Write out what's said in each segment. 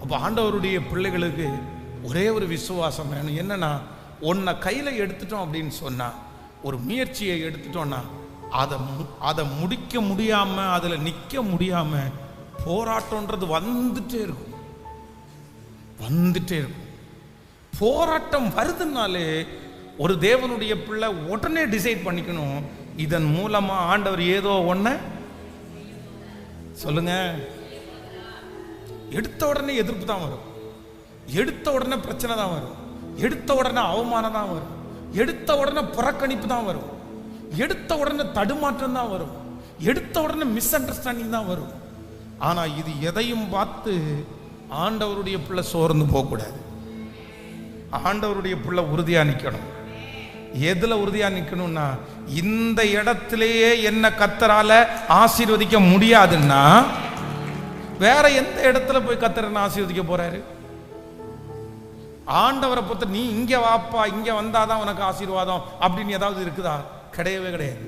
அப்போ ஆண்டவருடைய பிள்ளைகளுக்கு ஒரே ஒரு விசுவாசம் வேணும். என்னன்னா, உன்னை கையில் எடுத்துட்டோம் அப்படின்னு சொன்னா, ஒரு முயற்சியை எடுத்துட்டோம்னா அதை முடிக்க முடியாம, அதில் நிற்க முடியாம போராட்டம்ன்றது வந்துட்டே இருக்கும். போராட்டம் வருதுனாலே ஒரு தேவனுடைய பிள்ளை உடனே டிசைட் பண்ணிக்கணும், இதன் மூலமா ஆண்டவர் ஏதோ ஒன்ன சொல்லுங்க. எடுத்த உடனே எதிர்ப்பு தான் வரும், எடுத்த உடனே பிரச்சனை தான் வரும், எடுத்த உடனே அவமானம் தான் வரும், எடுத்த உடனே புறக்கணிப்பு தான் வரும், எடுத்த உடனே தடுமாற்றம் தான் வரும், எடுத்த உடனே மிஸ் அண்டர்ஸ்டாண்டிங் தான் வரும். ஆனா இது எதையும் பார்த்து ஆண்டவருடைய பிள்ளை சோர்ந்து போகக்கூடாது. ஆண்டவருடைய பிள்ளை உறுதியா நிற்கணும். எதுல உறுதியா நிற்கணும்னா, இந்த இடத்திலேயே என்ன கர்த்தரால ஆசீர்வதிக்க முடியாதுன்னா வேற எந்த இடத்துல போய் கர்த்தர் ஆசீர்வதிக்க போறாரு? ஆண்டவரை பொறுத்த நீ இங்க வாப்பா, இங்க வந்தாதான் உனக்கு ஆசீர்வாதம் அப்படின்னு ஏதாவது இருக்குதா? கிடையவே கிடையாது.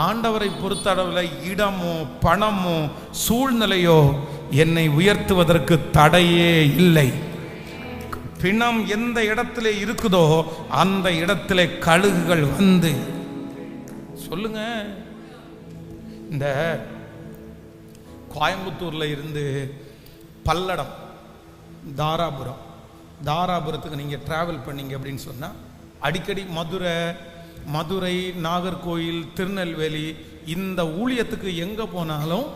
ஆண்டவரை பொறுத்தளவுல இடமோ பணமோ சூழ்நிலையோ என்னை உயர்த்துவதற்கு தடையே இல்லை. பிணம் எந்த இடத்துல இருக்குதோ அந்த இடத்துல கழுகுகள் வந்து சொல்லுங்க. இந்த கோயம்புத்தூர்ல இருந்து பல்லடம், தாராபுரத்துக்கு நீங்க டிராவல் பண்ணீங்க அப்படின்னு சொன்னா, அடிக்கடி மதுரை, நாகர்கோயில், திருநெல்வேலி இந்த ஊழியத்துக்கு எங்க போனாலும்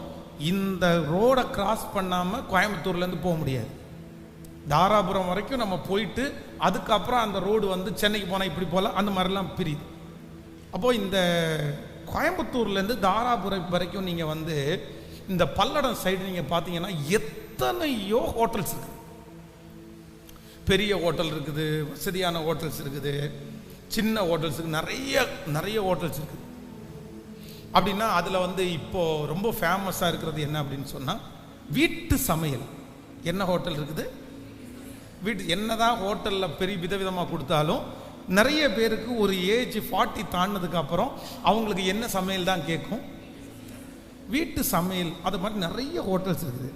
இந்த ரோடை கிராஸ் பண்ணாம கோயம்புத்தூர்ல இருந்து போக முடியாது. தாராபுரம் வரைக்கும் நம்ம போயிட்டு அதுக்கப்புறம் அந்த ரோடு வந்து சென்னைக்கு போனால் இப்படி போகலாம், அந்த மாதிரிலாம் பிரியுது. அப்போது இந்த கோயம்புத்தூர்லேருந்து தாராபுரம் வரைக்கும் நீங்கள் வந்து இந்த பல்லடம் சைடு நீங்கள் பார்த்தீங்கன்னா எத்தனையோ ஹோட்டல்ஸ் இருக்குது. பெரிய ஹோட்டல் இருக்குது, வசதியான ஹோட்டல்ஸ் இருக்குது, சின்ன ஹோட்டல்ஸ் இருக்குது, நிறைய ஹோட்டல்ஸ் இருக்குது. அப்படின்னா அதில் வந்து இப்போது ரொம்ப ஃபேமஸாக இருக்கிறது என்ன அப்படின்னு சொன்னால் வீட்டு சமையல். என்ன ஹோட்டல் இருக்குது? என்னதான் ஹோட்டலில் பெரிய விதவிதமாக கொடுத்தாலும் நிறைய பேருக்கு ஒரு ஏஜ் 40 தாண்டினதுக்கு அப்புறம் அவங்களுக்கு என்ன சமையல் தான் கேட்கும்? வீட்டு சமையல். அது மாதிரி நிறைய ஹோட்டல்ஸ் இருக்குது.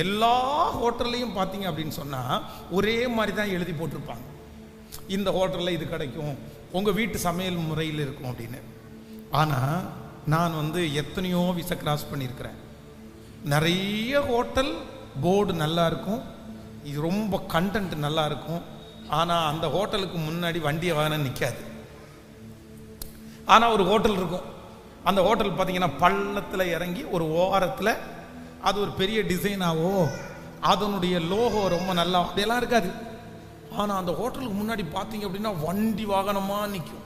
எல்லா ஹோட்டல்லையும் பார்த்தீங்க அப்படின்னு சொன்னால் ஒரே மாதிரி தான் எழுதி போட்டிருப்பாங்க, இந்த ஹோட்டலில் இது கிடைக்கும், உங்கள் வீட்டு சமையல் முறையில் இருக்கும் அப்படின்னு. ஆனால் நான் வந்து எத்தனையோ விசா கிராஸ் பண்ணியிருக்கிறேன். நிறைய ஹோட்டல் போர்டு நல்லா இருக்கும், இது ரொம்ப கண்டென்ட் நல்லா இருக்கும். ஆனால் அந்த ஹோட்டலுக்கு முன்னாடி வண்டியை வாகனம் நிற்காது. ஆனால் ஒரு ஹோட்டல் இருக்கும், அந்த ஹோட்டல் பார்த்தீங்கன்னா பள்ளத்தில் இறங்கி ஒரு ஓரத்தில் அது ஒரு பெரிய டிசைனாவோ அதனுடைய லோகோ ரொம்ப நல்லா அப்படியெல்லாம் இருக்காது. ஆனால் அந்த ஹோட்டலுக்கு முன்னாடி பார்த்தீங்க அப்படின்னா வண்டி வாகனமாக நிற்கும்.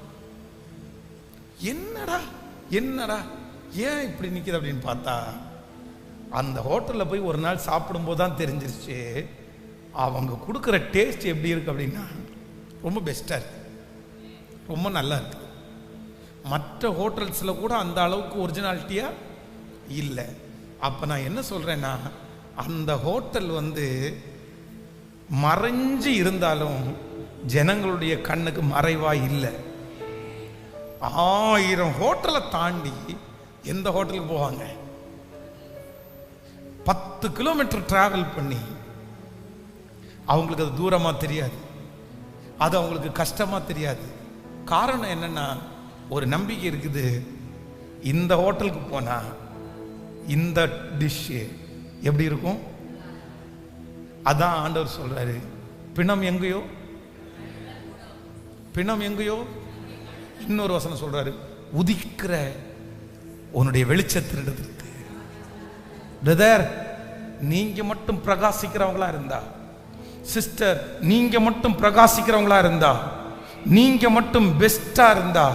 என்னடா ஏன் இப்படி நிற்கிது அப்படின்னு பார்த்தா, அந்த ஹோட்டலில் போய் ஒரு நாள் சாப்பிடும்போது தான் தெரிஞ்சிருச்சு அவங்க கொடுக்குற டேஸ்ட் எப்படி இருக்கு அப்படின்னா ரொம்ப பெஸ்ட்டாக இருக்கு, ரொம்ப நல்லா இருக்கு. மற்ற ஹோட்டல்ஸில் கூட அந்த அளவுக்கு ஒரிஜினாலிட்டியா இல்லை. அப்போ நான் என்ன சொல்கிறேன்னா, அந்த ஹோட்டல் வந்து மறைஞ்சு இருந்தாலும் ஜனங்களுடைய கண்ணுக்கு மறைவாக இல்லை. 1000 ஹோட்டலை தாண்டி எந்த ஹோட்டலுக்கு போவாங்க? 10 கிலோமீட்டர் டிராவல் பண்ணி. அவங்களுக்கு அது தூரமாக தெரியாது, அது அவங்களுக்கு கஷ்டமாக தெரியாது. காரணம் என்னன்னா, ஒரு நம்பிக்கை இருக்குது, இந்த ஹோட்டலுக்கு போனால் இந்த டிஷ்ஷு எப்படி இருக்கும். அதான் ஆண்டவர் சொல்றாரு, பிணம் எங்கேயோ. இன்னொரு வசனம் சொல்றாரு, உதிக்கிற உன்னுடைய வெளிச்சத்திற்கு. பிரதர், நீங்க மட்டும் பிரகாசிக்கிறவங்களா இருந்தா, சிஸ்டர் நீங்க மட்டும் பிரகாசிக்கிறவங்களா இருந்தா, நீங்க மட்டும் பெஸ்டா இருந்தா,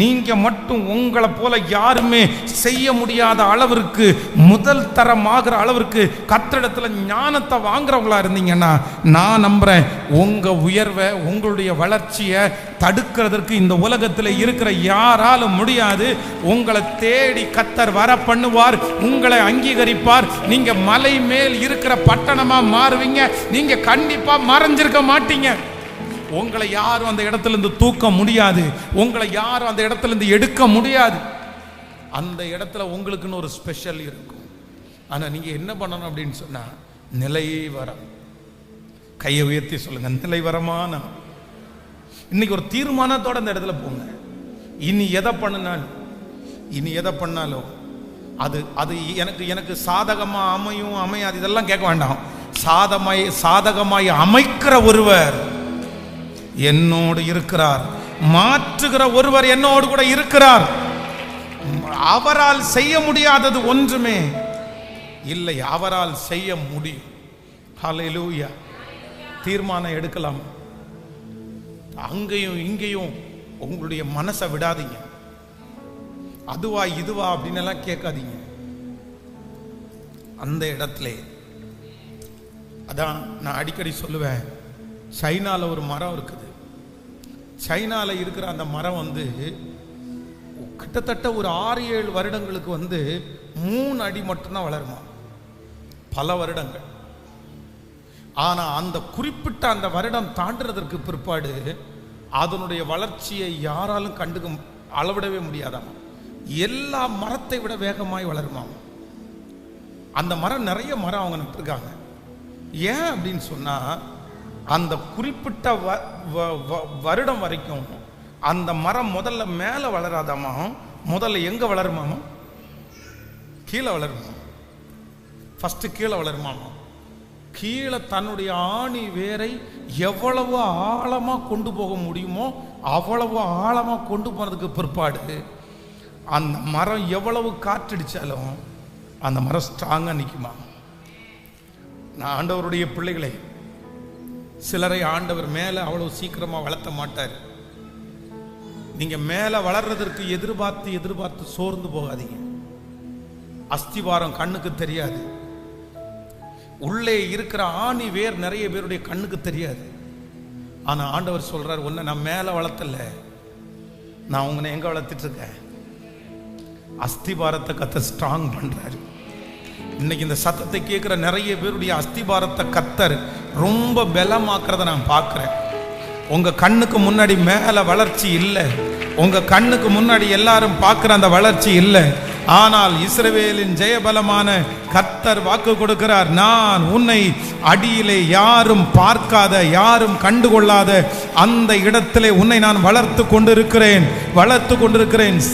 நீங்க மட்டும் உங்களை போல யாருமே செய்ய முடியாத அளவிற்கு முதல் தரமாகிற அளவிற்கு கர்த்தரிடத்துல ஞானத்தை வாங்குறவங்களா இருந்தீங்கன்னா, நான் நம்புறேன் உங்க உயர்வை, உங்களுடைய வளர்ச்சியை தடுக்கிறதுக்கு இந்த உலகத்தில் இருக்கிற யாராலும் முடியாது. உங்களை தேடி கர்த்தர் வர பண்ணுவார், உங்களை அங்கீகரிப்பார். நீங்க மலை மேல் இருக்கிற பட்டணமா மாறுவீங்க. நீங்க கண்டிப்பா மறைஞ்சிருக்க மாட்டீங்க. உங்களை யாரும் அந்த இடத்துல இருந்து தூக்க முடியாது, உங்களை யாரும் அந்த இடத்துல இருந்து எடுக்க முடியாது. அந்த இடத்துல உங்களுக்குன்னு ஒரு ஸ்பெஷல் இருக்கும். ஆனா நீங்க என்ன பண்ணணும் அப்படின்னு சொன்னா, நிலைவரம். கையை உயர்த்தி சொல்லுங்க, நிலைவரமான. இன்னைக்கு ஒரு தீர்மானத்தோட அந்த இடத்துல போங்க. இனி எதை பண்ணாலும் அது அது எனக்கு சாதகமா அமையும் அமையாது இதெல்லாம் கேட்க வேண்டாம். சாதகமாய் அமைக்கிற ஒருவர் என்னோடு இருக்கிறார். மாற்றுகிற ஒருவர் என்னோடு கூட இருக்கிறார். அவரால் செய்ய முடியாதது ஒன்றுமே இல்லை, அவரால் செய்ய முடியும். ஹல்லேலூயா. தீர்மானம் எடுக்கலாம். அங்கேயும் இங்கேயும் உங்களுடைய மனசை விடாதீங்க. அதுவா இதுவா அப்படின்னு எல்லாம் கேட்காதீங்க. அந்த இடத்துல அதான் நான் அடிக்கடி சொல்லுவேன், சைனால ஒரு மரம் இருக்குது. சைனால இருக்கிற அந்த மரம் கிட்டத்தட்ட ஒரு 6-7 வருடங்களுக்கு 3 அடி மட்டும்தான் வளருமா, பல வருடங்கள். ஆனா அந்த குறிப்பிட்ட அந்த வருடம் தாண்டுறதற்கு பிற்பாடு அதனுடைய வளர்ச்சியை யாராலும் அளவிடவே முடியாதாமா. எல்லா மரத்தை விட வேகமாய் வளருமாம். அந்த மரம் நிறைய மரம் அவங்க நட்டுருக்காங்க. ஏன் அப்படின்னு சொன்னா, அந்த குறிப்பிட்ட வருடம் வரைக்கும் அந்த மரம் முதல்ல மேல வளராதாமா, முதல்ல எங்க வளருமாமா, கீழே வளருமா. ஃபர்ஸ்ட் கீழே வளருமாமா. கீழே தன்னுடைய ஆணி வேரை எவ்வளவு ஆழமா கொண்டு போக முடியுமோ அவ்வளவு ஆழமா கொண்டு போனதுக்கு பிற்பாடு அந்த மரம் எவ்வளவு காற்றடிச்சாலும் அந்த மரம் ஸ்ட்ராங்கா நிற்குமா. நான் ஆண்டவருடைய பிள்ளைகளை, சிலரை ஆண்டவர் மேல அவ்வளவு சீக்கிரமா வளர்த்த மாட்டார். நீங்க மேல வளர்றதற்கு எதிர்பார்த்து சோர்ந்து போகாதீங்க. அஸ்திவாரம் கண்ணுக்கு தெரியாது. உள்ளே இருக்கிற ஆணி வேர் நிறைய பேருடைய கண்ணுக்கு தெரியாது. ஆனா ஆண்டவர் சொல்றார், உன்னை நான் மேல வளர்த்தல, நான் உங்களை எங்க வளர்த்துட்டு இருக்கேன், அஸ்திபாரத்தை கத்தர் ஸ்ட்ராங் பண்றாரு. இன்னைக்கு இந்த சத்தத்தை கேட்கிற நிறைய பேருடைய அஸ்திபாரத்தை கத்தர் ரொம்ப பலமாக்குறத நான் பார்க்கிறேன். உங்க கண்ணுக்கு முன்னாடி மேல வளர்ச்சி இல்லை, உங்க கண்ணுக்கு முன்னாடி எல்லாரும் பார்க்கிற அந்த வளர்ச்சி இல்லை. ஆனால் இஸ்ரவேலின் ஜெயபலமான கர்த்தர் வாக்கு கொடுக்கிறார், நான் உன்னை அடியிலே யாரும் பார்க்காத, யாரும் கண்டுகொள்ளாத அந்த இடத்திலே உன்னை நான் வளர்த்து கொண்டிருக்கிறேன்.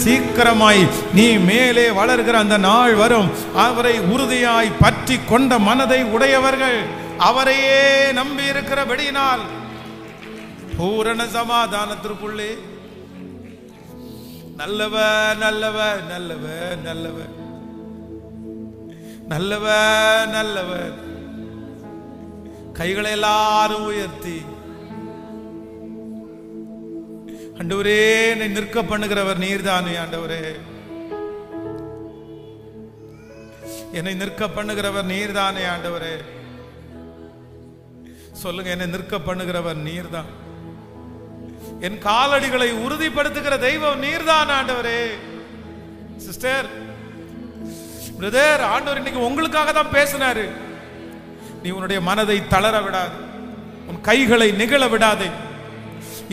சீக்கிரமாய் நீ மேலே வளர்கிற அந்த நாள் வரும். அவரை உறுதியாய் பற்றி கொண்ட மனதை உடையவர்கள், அவரையே நம்பி இருக்கிறபடியினால் பூரண சமாதானத்திற்குள்ளே நல்லவர் நல்லவர் நல்லவர் நல்லவர் நல்லவர் நல்லவர். கைகளை எல்லாரும் உயர்த்தி, ஆண்டவரே என்னை நிற்க பண்ணுகிறவர் நீர்தானே, ஆண்டவரே என்னை நிற்க பண்ணுகிறவர் நீர்தானே, ஆண்டவரே சொல்லுங்க, என்னை நிற்க பண்ணுகிறவர் நீர்தான், என் காலடிகளை உறுதிப்படுத்துகிற தெய்வம் நீர்தான் ஆண்டவரே. சிஸ்டர், பிரதர், ஆண்டவர் இன்னைக்கு உங்களுக்காக தான் பேசினாரு. நீ உன்னுடைய மனதை தளர விடாது, உன் கைகளை நிகழ விடாதே.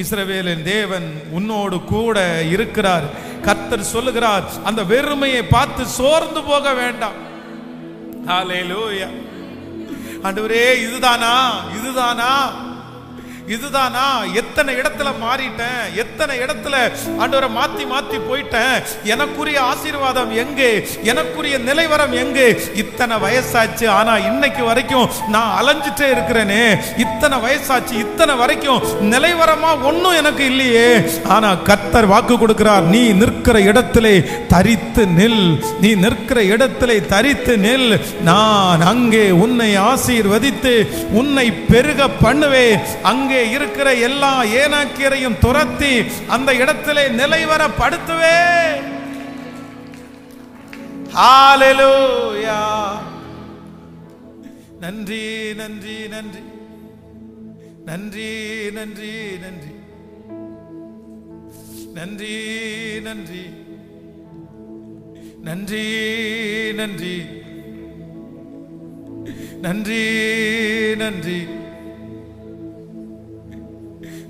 இஸ்ரவேலின் தேவன் உன்னோடு கூட இருக்கிறார். கர்த்தர் சொல்லுகிறார், அந்த வெறுமையை பார்த்து சோர்ந்து போக வேண்டாம். ஹல்லேலூயா. ஆண்டவரே இதுதானா இதுதானா இதுதானா? எத்தனை இடத்துல மாறிட்டேன், எத்தனை இடத்துல ஆண்டவரை மாத்தி போயிட்டேன். எனக்குரிய ஆசீர்வாதம் எங்கே, எனக்குரிய நிலைவரம் எங்கே? இத்தனை வயசாச்சு, ஆனா இன்னைக்கு வரைக்கும் நான் அலைஞ்சிட்டே இருக்கிறேனே. இத்தனை வயசாச்சு, இத்தனை வரைக்கும் நிலைவரமா ஒன்னும் எனக்கு இல்லையே. ஆனா கர்த்தர் வாக்கு கொடுக்கிறார், நீ நிற்கிற இடத்திலே தரித்து நில், நீ நிற்கிற இடத்திலே தரித்து நில். நான் அங்கே உன்னை ஆசீர்வதித்து உன்னை பெருக பண்ணுவேன். அங்கே இருக்கிற எல்லா ஏனாக்கியரையும் துரத்தி அந்த இடத்திலே நிலைவரப்படுத்துவே. ஹல்லேலூயா. நன்றி நன்றி நன்றி நன்றி நன்றி நன்றி நன்றி நன்றி நன்றி நன்றி நன்றி நன்றி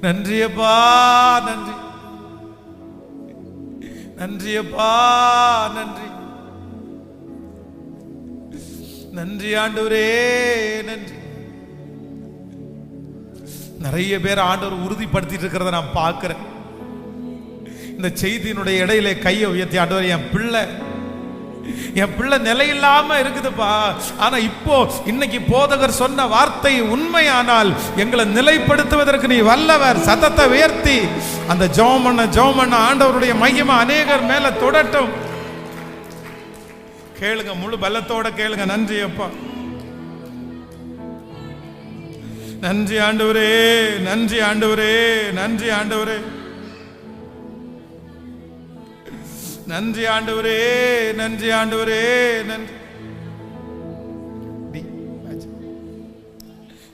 நன்றி அப்பா, நன்றி நன்றி அப்பா, நன்றி நன்றி ஆண்டவரே, நன்றி. நிறைய பேர் ஆண்டவர் உறுதிப்படுத்திட்டு இருக்கிறத நான் பார்க்கிறேன். இந்த செய்தியினுடைய இடையில கையை உயர்த்தி, ஆண்டவர் என் பிள்ளை நிலையில்லாம இருக்குதுப்பா, ஆனா இப்போ இன்னைக்கு போதகர் சொன்ன வார்த்தை உண்மையானால் எங்களை நிலைப்படுத்துவதற்கு நீ வல்லவர். சத்தத்தை உயர்த்தி அந்த ஜெபம் பண்ண ஆண்டவருடைய மகிமை அநேகர் மேல தொடட்டும். கேளுங்க, முழு பலத்தோட கேளுங்க. நன்றி அப்பா, நன்றி ஆண்டவரே, நன்றி ஆண்டவரே, நன்றி ஆண்டவரே, நன்றி ஆண்டவரே, நன்றி ஆண்டவரே, நன்றி.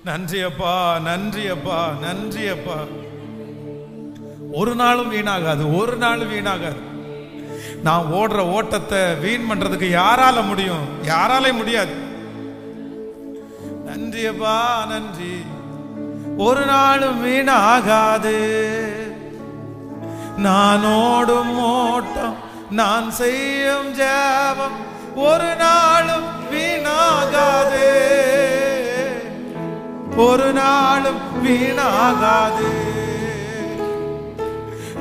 நன்றி அப்பா, நன்றி அப்பா, நன்றி அப்பா. ஒரு நாளும் வீணாகாது, ஒரு நாளும் வீணாகாது. நான் ஓடுற ஓட்டத்தை வீண் பண்றதுக்கு யாரால முடியும்? யாராலே முடியாது. நன்றி அப்பா, நன்றி. ஒரு நாளும் வீணாகாது. நான் ஓடும் ஓட்டம், நான் செய்யும் ஜெபம் ஒரு நாளும் வீணாகாது, ஒரு நாளும் வீணாகாது.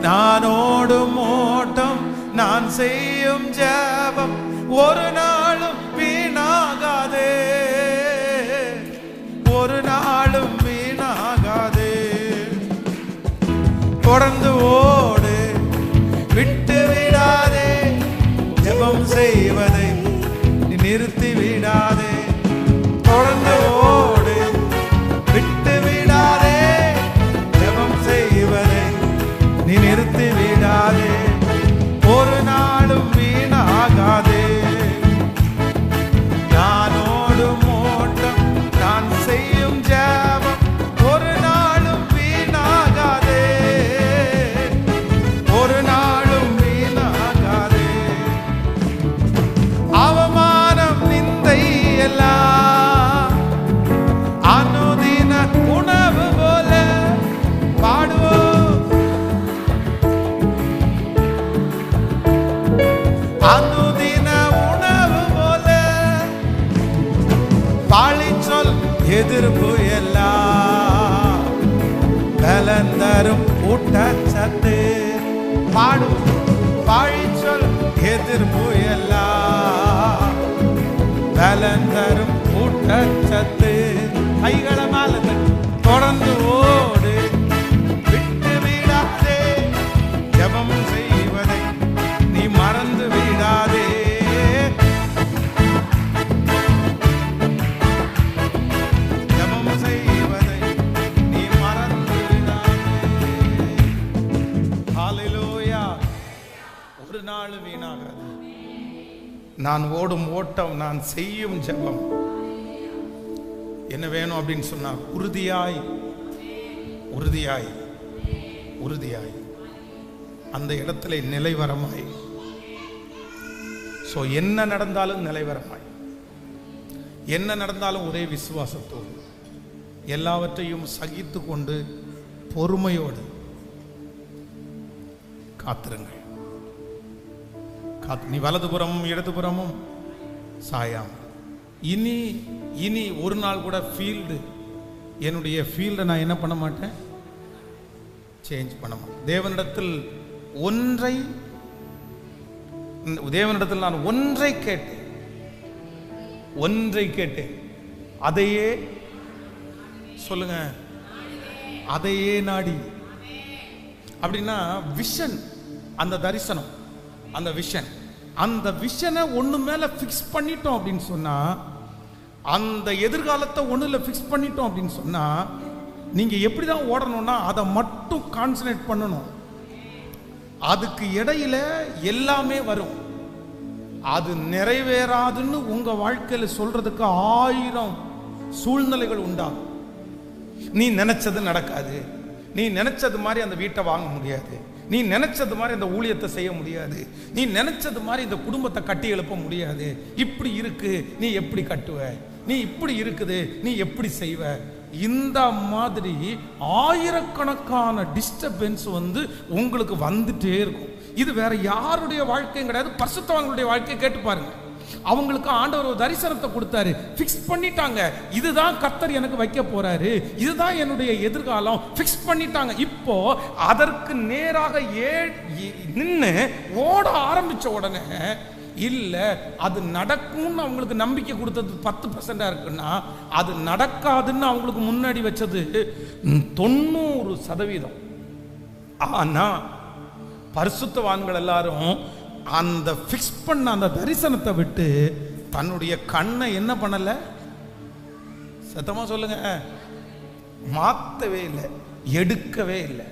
நான் ஓடும் ஓட்டம், நான் செய்யும் ஜெபம் ஒரு நாளும் வீணாகாது, ஒரு நாளும் வீணாகாது. தொடர்ந்து ஓடு, விட்டு விடாதே, ஜெபம் செய்வதை நீ நிறுத்தி விடாதே. தொடர்ந்து ஓடு, விட்டு விடாதே, ஜெபம் செய்வதை நீ நிறுத்தி விடாதே. ஒரு நாளும் வீணாகாதே. நான் ஓடும் ஓட்டம், நான் செய்யும் ஜெபம் ஒரு நாளும் வீணாகாதே, ஒரு நாளும் வீணாகாதே. அவமானம் நிந்தை எல்லாம் அனுதின உணவு போல பாடுவோம். அனுதின உணவு போல பாழிச்சொல் எதிர்ப்பு எல்லாம் பலந்தரும் ஊட்டச்சத்து பாடும். பாழிச்சொல் எதிர்ப்பு எல்லாம் பலந்தரும் ஊட்டச்சத்து. கைகளை மேல தொடர்ந்து ஓடு, விட்டு விடாதே, ஜெபம் செய்வதை நீ மறந்து விடாதே. ஜெபம் செய்வதை நீ மறந்து விடாதே. ஹல்லேலூயா. ஒரு நாள் வீணாகாது. நான் ஓடும் ஓட்டம், நான் செய்யும் ஜெபம் என்ன வேணும் அப்படின்னு சொன்னா, உறுதியாய் உறுதியாய் உறுதியாய் அந்த இடத்துல நிலைவரமாய். சோ என்ன நடந்தாலும் நிலைவரமாய், என்ன நடந்தாலும் ஒரே விசுவாசத்தோடு எல்லாவற்றையும் சகித்து கொண்டு பொறுமையோடு காத்திருங்கள். நீ வலதுபுறமும் இடதுபுறமும் சாயாம. இனி இனி ஒரு நாள் கூட என்னுடைய ஃபீல்டை நான் என்ன பண்ண மாட்டேன், சேஞ்ச் பண்ண மாட்டேன். தேவனிடத்தில் நான் ஒன்றை கேட்டேன், அதையே சொல்லுங்க, அதையே நாடி. அப்படின்னா விஷன், அந்த தரிசனம், அந்த விஷனை ஒண்ணு மேல பிக்ஸ் பண்ணிட்டோம் அப்படின்னு சொன்னா, அந்த எதிர்காலத்தை ஒண்ணுல பிக்ஸ் பண்ணிட்டோம் அப்படின்னு சொன்னா, நீங்க எப்படிதான் ஓடணும்னா அதை மட்டும் கான்சன்ட்ரேட் பண்ணணும். அதுக்கு இடையில எல்லாமே வரும். அது நிறைவேறாதுன்னு உங்க வாழ்க்கையில சொல்றதுக்கு 1000 சூழ்நிலைகள் உண்டாகும். நீ நினைச்சது நடக்காது, நீ நினைச்சது மாதிரி அந்த வீட்டை வாங்க முடியாது, நீ நினைச்சது மாதிரி அந்த ஊழியத்தை செய்ய முடியாது, நீ நினைச்சது மாதிரி இந்த குடும்பத்தை கட்டி எழுப்ப முடியாது. இப்படி இருக்கு, நீ எப்படி கட்டுவ, நீ இப்படி இருக்குது, நீ எப்படி செய்வ. இந்த மாதிரி ஆயிரக்கணக்கான டிஸ்டர்பன்ஸ் உங்களுக்கு வந்துட்டே இருக்கும். இது வேற யாருடைய வாழ்க்கையும் கிடையாது, பரிசுத்தவான்களுடைய வாழ்க்கையை கேட்டு பாருங்க. அவங்களுக்கு ஆண்டவர் ஒரு தரிசனத்தை கொடுத்தாரு, ஃபிக்ஸ் பண்ணிட்டாங்க. இதுதான் கர்த்தர் எனக்கு வைக்க போறாரு, இதுதான் என்னுடைய எதிர்காலம், ஃபிக்ஸ் பண்ணிட்டாங்க. இப்போ அதற்கு நேராக நின்று ஓட ஆரம்பிச்ச உடனே இல்ல அது நடக்கும்னு அவங்களுக்கு நம்பிக்கை கொடுத்தது 10% இருக்குன்னா, அது நடக்காதுன்னு அவங்களுக்கு முன்னாடி வச்சது 90%. ஆனா பரிசுத்தவான்கள் எல்லாரும் அந்த ஃபிக்ஸ் பண்ண அந்த தரிசனத்தை விட்டு தன்னுடைய கண்ணை என்ன பண்ணல, சத்தமா சொல்லுங்க, மாத்தவே இல்லை, எடுக்கவே இல்லை.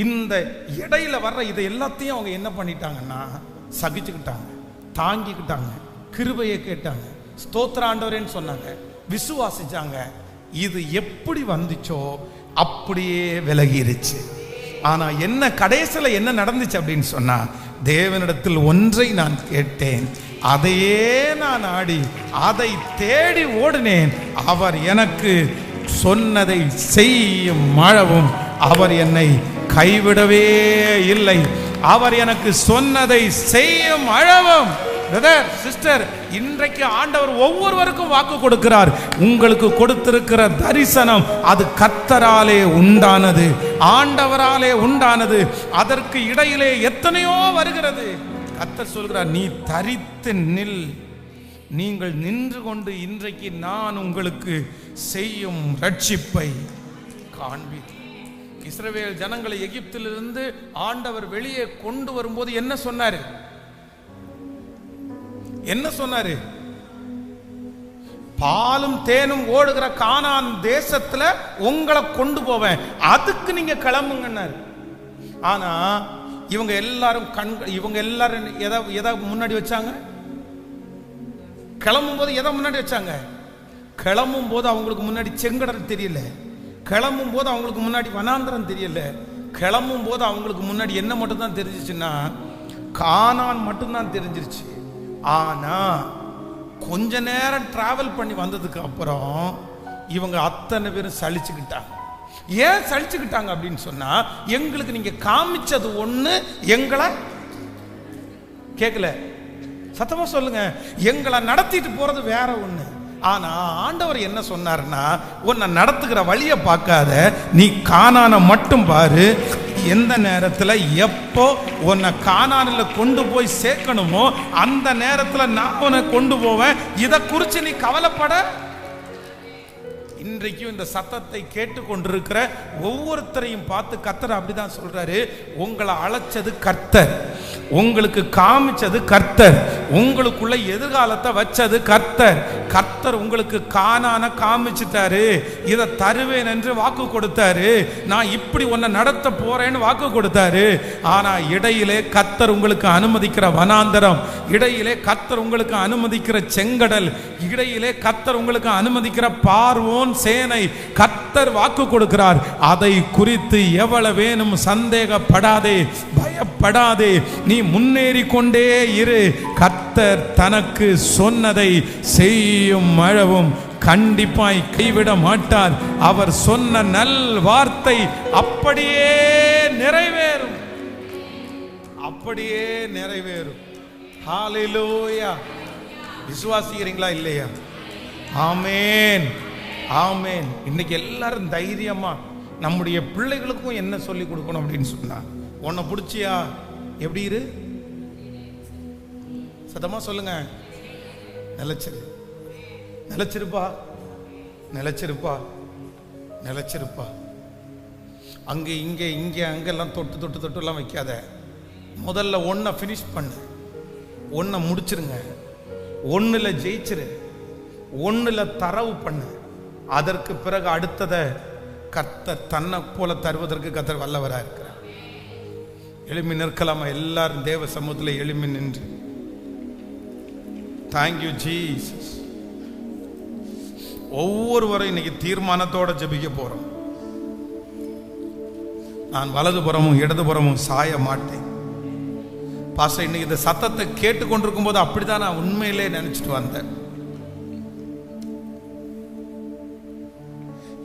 இந்த இடையில வர்ற இதை எல்லாத்தையும் அவங்க என்ன பண்ணிட்டாங்கன்னா சகிச்சுக்கிட்டாங்க, தாங்கிக்கிட்டாங்க, கிருபையை கேட்டாங்க, ஸ்தோத்திர ஆண்டவரேன்னு சொன்னாங்க, விசுவாசிச்சாங்க. இது எப்படி வந்துச்சோ அப்படியே விலகிருச்சு. ஆனா என்ன கடைசியில் என்ன நடந்துச்சு அப்படின்னு சொன்னா, தேவனிடத்தில் ஒன்றை நான் கேட்டேன், அதையே நான் ஆடி அதை தேடி ஓடினேன், அவர் எனக்கு சொன்னதை செய்யும் அளவும் அவர் என்னை கைவிடவே இல்லை. அவர் எனக்கு சொன்னதை செய்யும் அளவும். பிரதர் சிஸ்டர், இன்றைக்கு ஆண்டவர் ஒவ்வொருவருக்கும் வாக்கு கொடுக்கிறார். உங்களுக்கு கொடுத்திருக்கிற தரிசனம் அது கர்த்தராலே உண்டானது, ஆண்டவராலே உண்டானது. அதற்கு இடையிலே எத்தனையோ வருகிறது. கர்த்தர் சொல்கிறார், நீ தரித்து நில், நீங்கள் நின்று கொண்டு இன்றைக்கு நான் உங்களுக்கு செய்யும் ரட்சிப்பை காண்பீர்கள். இஸ்ரவேல் ஜனங்களை எகிப்திலிருந்து ஆண்டவர் வெளியே கொண்டு வரும்போது என்ன சொன்னாரு? என்ன சொன்னாரு? பாலும் தேனும் ஓடுகிற கானான் தேசத்துல உங்களை கொண்டு போவேன், அதுக்கு நீங்க கிளம்புங்கன்னாரு. ஆனா இவங்க எல்லாரும் இவங்க எல்லாரும் எதை முன்னாடி வச்சாங்க? கிளம்பும் போது எதை முன்னாடி வச்சாங்க? கிளம்பும் போது அவங்களுக்கு முன்னாடி செங்கடல் தெரியல, கிளம்பும் போது அவங்களுக்கு முன்னாடி வனாந்தரம் தெரியல, கிளம்பும் போது அவங்களுக்கு முன்னாடி என்ன மட்டும்தான் தெரிஞ்சிச்சுன்னா கானான் மட்டும்தான் தெரிஞ்சிருச்சு. ஆனா கொஞ்ச நேரம் டிராவல் பண்ணி வந்ததுக்கு அப்புறம் இவங்க அத்தனை பேரும் சலிச்சுக்கிட்டாங்க. ஏன் சலிச்சுக்கிட்டாங்க அப்படின்னு சொன்னா, எங்களுக்கு நீங்க காமிச்சது ஒண்ணு, எங்களை கேட்கல, சத்தமா சொல்லுங்க, எங்களை நடத்திட்டு போறது வேற ஒண்ணு. ஆனா ஆண்டவர் என்ன சொன்னார்னா, உன்னை நடத்துகிற வழியை பார்க்காத, நீ கானானை மட்டும் பாரு. எந்த நேரத்தில் எப்போ உன்னை கானானில் கொண்டு போய் சேர்க்கணுமோ அந்த நேரத்தில் நான் உன்னை கொண்டு போவேன், இதை குறித்து நீ கவலைப்பட. இன்றைக்கும் இந்த சத்தத்தை கேட்டுக்கொண்டிருக்கிற ஒவ்வொருத்தரையும் பார்த்து கர்த்தர் அப்படிதான் சொல்றாரு, உங்களை அழைச்சது கர்த்தர், உங்களுக்கு காமிச்சது கர்த்தர், உங்களுக்குள்ள எதிர்காலத்தை வச்சது கர்த்தர். கர்த்தர் உங்களுக்கு கானான காமிச்சிட்டாரு, இதை தருவேன் என்று வாக்கு கொடுத்தாரு, நான் இப்படி உன்னை நடத்த போறேன்னு வாக்கு கொடுத்தாரு. ஆனா இடையிலே கர்த்தர் உங்களுக்கு அனுமதிக்கிற வனாந்தரம், இடையிலே கர்த்தர் உங்களுக்கு அனுமதிக்கிற செங்கடல், இடையிலே கர்த்தர் உங்களுக்கு அனுமதிக்கிற பார்வோன் சேனை, கர்த்தர் வாக்கு கொடுக்கிறார். அதை குறித்து எவ்வளவேனும் சந்தேகப்படாதே, பயப்படாதே, நீ முன்னேறி கொண்டே இரு. கர்த்தர் தனக்கு சொன்னதை செய்யும் அளவும் கண்டிப்பாய் கைவிட மாட்டார். அவர் சொன்ன நல் வார்த்தை அப்படியே நிறைவேறும், அப்படியே நிறைவேறும். ஹல்லேலூயா. விசுவாசிக்கிறீங்களா இல்லையா? ஆமென், ஆமென். இன்னைக்கு எல்லாரும் தைரியமா நம்முடைய பிள்ளைகளுக்கும் என்ன சொல்லி கொடுக்கணும் அப்படின்னு சொன்னா, உன்னை பிடிச்சியா எப்படி இரு, சத்தமா சொல்லுங்க, நிலைச்சிரு, நிலைச்சிருப்பா, நிலைச்சிருப்பா, நிலைச்சிருப்பா. அங்கே இங்கே இங்கே அங்கெல்லாம் தொட்டு தொட்டு தொட்டு எல்லாம் வைக்காத. முதல்ல ஒன்றை ஃபினிஷ் பண்ணு, ஒன்றை முடிச்சிருங்க, ஒன்றில் ஜெயிச்சிரு, ஒன்றில் தரவு பண்ணு. அதற்கு பிறகு அடுத்ததை கர்த்தர் தன்னை போல தருவதற்கு கர்த்தர் வல்லவராக இருக்கிறார். எழுமி நிற்கலாமா? எல்லாரும் தேவ சமூகத்தில் எழுமி நின்று தேங்க்யூ ஜீசஸ். ஒவ்வொருவரும் இன்னைக்கு தீர்மானத்தோட ஜெபிக்க போறோம். நான் வலதுபுறமும் இடதுபுறமும் சாய மாட்டேன். பாஸ்டர், இன்னைக்கு இந்த சத்தத்தை கேட்டுக்கொண்டிருக்கும் போது அப்படிதான் நான் உண்மையிலே நினைச்சிட்டு வந்தேன்.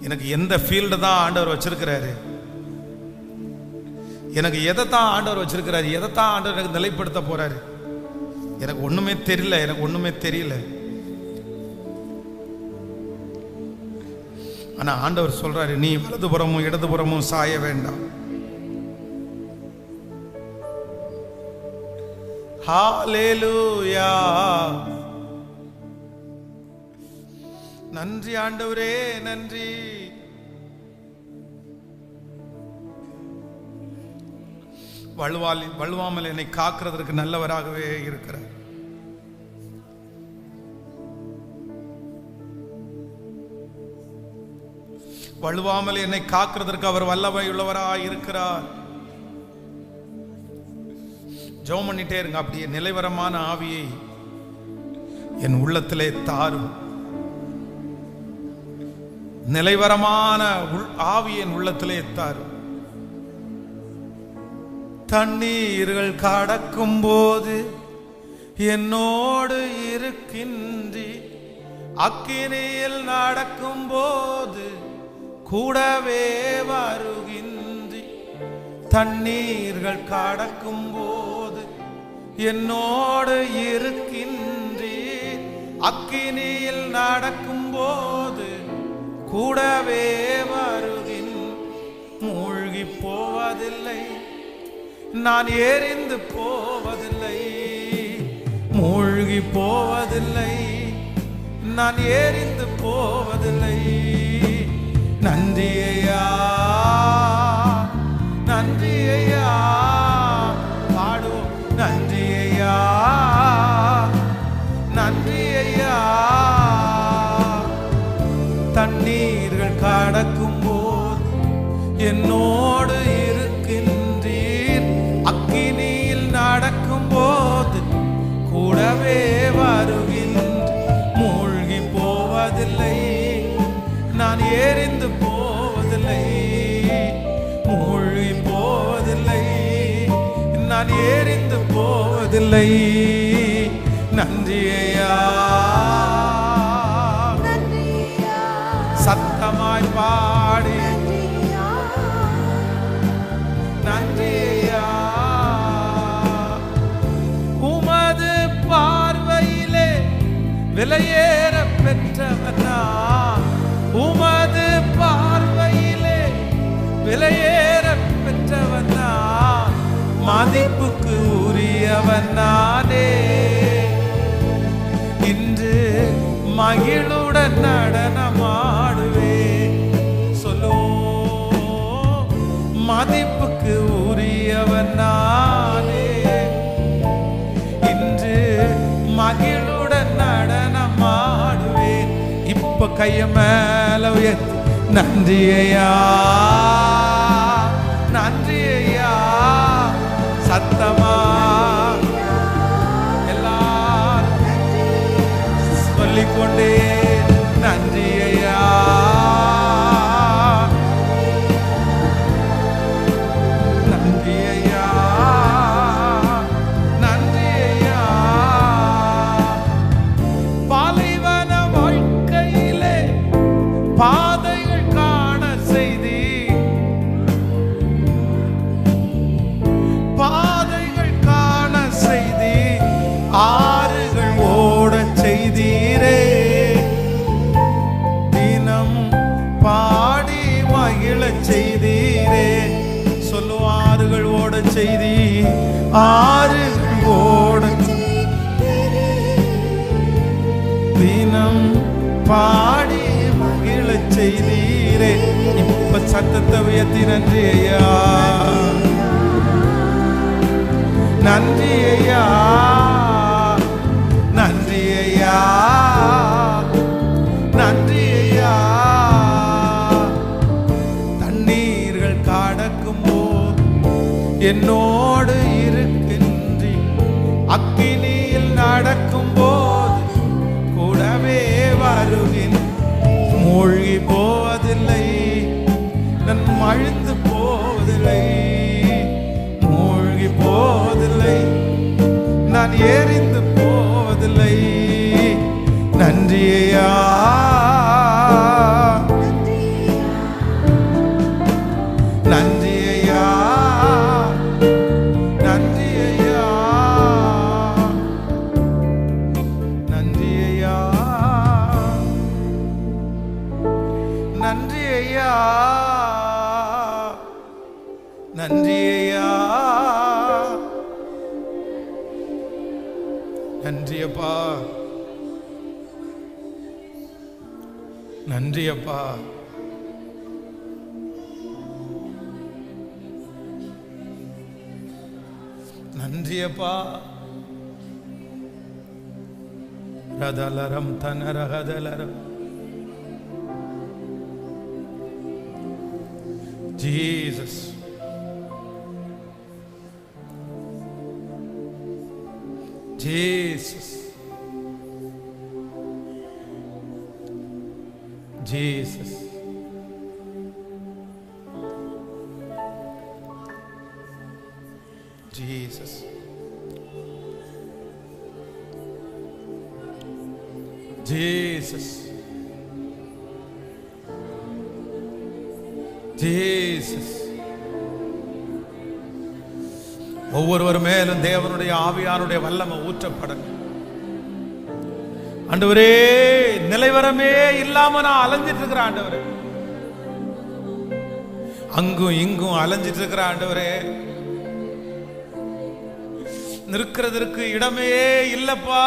எனக்கு எந்த ஃபீல்டு தான் ஆண்டவர் வச்சிருக்கிறாரு, எனக்கு எதை தான் ஆண்டவர் வச்சிருக்கிறாரு, எதை தான் ஆண்டவர் எனக்கு நிலைப்படுத்த போறாரு. எனக்கு ஒண்ணுமே தெரியல, எனக்கு ஒண்ணுமே தெரியல. ஆனா ஆண்டவர் சொல்றாரு, நீ வலதுபுறமும் இடதுபுறமும் சாய வேண்டாம். ஹல்லேலூயா. நன்றி ஆண்டவரே, நன்றி. வழுவாமல் என்னை காக்கிறதற்கு நல்லவராகவே இருக்கிறார். வழுவாமல் என்னை காக்கிறதற்கு அவர் வல்லமை உள்ளவராய் இருக்கிறார். ஜெபம் பண்ணிட்டே இருங்க. அப்படியே நிலைவரமான ஆவியை என் உள்ளத்திலே தாரும். நிலைவரமான ஆவி என் உள்ளத்திலே தாரும். தண்ணீர்கள் கடக்கும் போது என்னோடு இருக்கின்றி, அக்கினியில் நடக்கும் போது கூடவே வருகின்றி. தண்ணீர்கள் கடக்கும் போது என்னோடு இருக்கின்றி, அக்கினியில் நடக்கும் போது கூடவே வருகின். மூழ்கி போவதில்லை, நான் எரிந்து போவதில்லை. மூழ்கி போவதில்லை, நான் எரிந்து போவதில்லை. நன்றி ஐயா, நன்றி ஐயா, பாடுவோம். நன்றி ஐயா, நன்றி ஐயா. தண்ணீர்கள் கடக்கும் போது என்னோடு இருக்கின்றீர், அக்கினியில் நடக்கும் போது கூடவே வருகின்ற. மூழ்கி போவதில்லை, நான் எரிந்து போவதில்லை. மூழ்கி போவதில்லை, நான் எரிந்து போவதில்லை. நன்றி ஐயா, சத்தமாய் பாடி நன்றி ஐயா. உமது பார்வையிலே விலையேற பெற்றவனா, உமது பார்வையிலே விலையேற பெற்றவனா, மதிப்புக்கு உரியவன் நானே. இன்று மகிழுடன் நடனமாடுவே. சொல்லோ, மதிப்புக்கு உரியவன் நானே. இன்று மகிழுடன் நடனமாடுவேன். இப்ப கைய மேல உயர்த்தி நன்றி ஐயா, நன்றி ஐயா. சத்தமா சொல்லிக்கொண்டே நன்றி ஐயா, நன்றி ஐயா, நன்றி ஐயா. பாலைவன வாழ்க்கையிலே பாதைகள் காண செய்தி, பாதைகள் காண செய்தி, ஆறுகள் ஓட செய்தீரே. தினம் பாடி மகிழ செய்தீரே. சொல்லு, ஆறுகள் ஓட செய்தி, ஆறுகள் ஓட தினம் பாடி மகிழ செய்தீரே. இப்ப சத்தத்தை உயர்த்தி நன்றி ஐயா, நன்றி ஐயா, நன்றி ஐயா, நன்றி ஐயா. தண்ணீர்கள் கடக்கும் போது என்னோடு இருக்கின்றி, அக்கினியில் நடக்கும் போது கூடவே வருகின். மூழ்கி போவதில்லை, நான் மழுந்து போவதில்லை. மூழ்கி போவதில்லை, நான் எரிந்து போவதில்லை. நன்றி ஐயா, நன்றி ஐயா, நன்றி ஐயா. நன்றி ஐயா, நன்றி ஐயா, நன்றி அப்பா, நன்றி அப்பா. நன்றி அப்பா. ரதலரம் தனரகதலரம். Jesus, Jesus, Jesus. Jesus, Jesus, Jesus. ஒவ்வொருவர் மேலும் தேவனுடைய ஆவியானுடைய வல்லமை ஊற்றப்படணும். ஆண்டவரே, நிலைவரமே இல்லாம நான் அலைஞ்சிட்டு இருக்கிறேன் ஆண்டவரே, அங்கும் இங்கும் அலைஞ்சிட்டு இருக்கிற ஆண்டவரே, நிற்கிறதற்கு இடமே இல்லப்பா,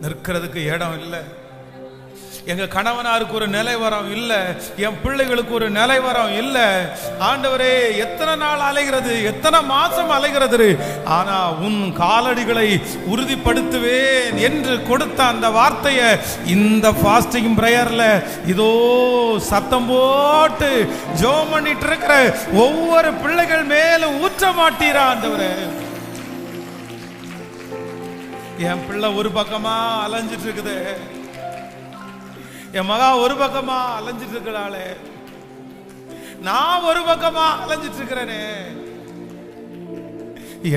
நிற்கிறதுக்கு இடம் இல்லை. எங்க கணவனாருக்கு ஒரு நிலைவரம் இல்லை, என் பிள்ளைகளுக்கு ஒரு நிலைவரம் இல்லை ஆண்டவரே. எத்தனை நாள் அலைகிறது, எத்தனை மாசம் அலைகிறது, ஆனா உன் காலடிகளை உறுதிப்படுத்துவேன் என்று கொடுத்த அந்த வார்த்தையை இந்த ஃபாஸ்டிங் பிரேயர்ல இதோ சத்தம் போட்டு ஜெபம் பண்ணிட்டு இருக்கிற ஒவ்வொரு பிள்ளைகள் மேலும் ஊற்ற மாட்டீரா ஆண்டவரே. என் பிள்ளை ஒரு பக்கமா அலைஞ்சிட்டு இருக்குது, என் மகா ஒரு பக்கமா அலைஞ்சிட்டு இருக்கிறாளே, நான் ஒரு பக்கமா அலைஞ்சிட்டு இருக்கிறேனே.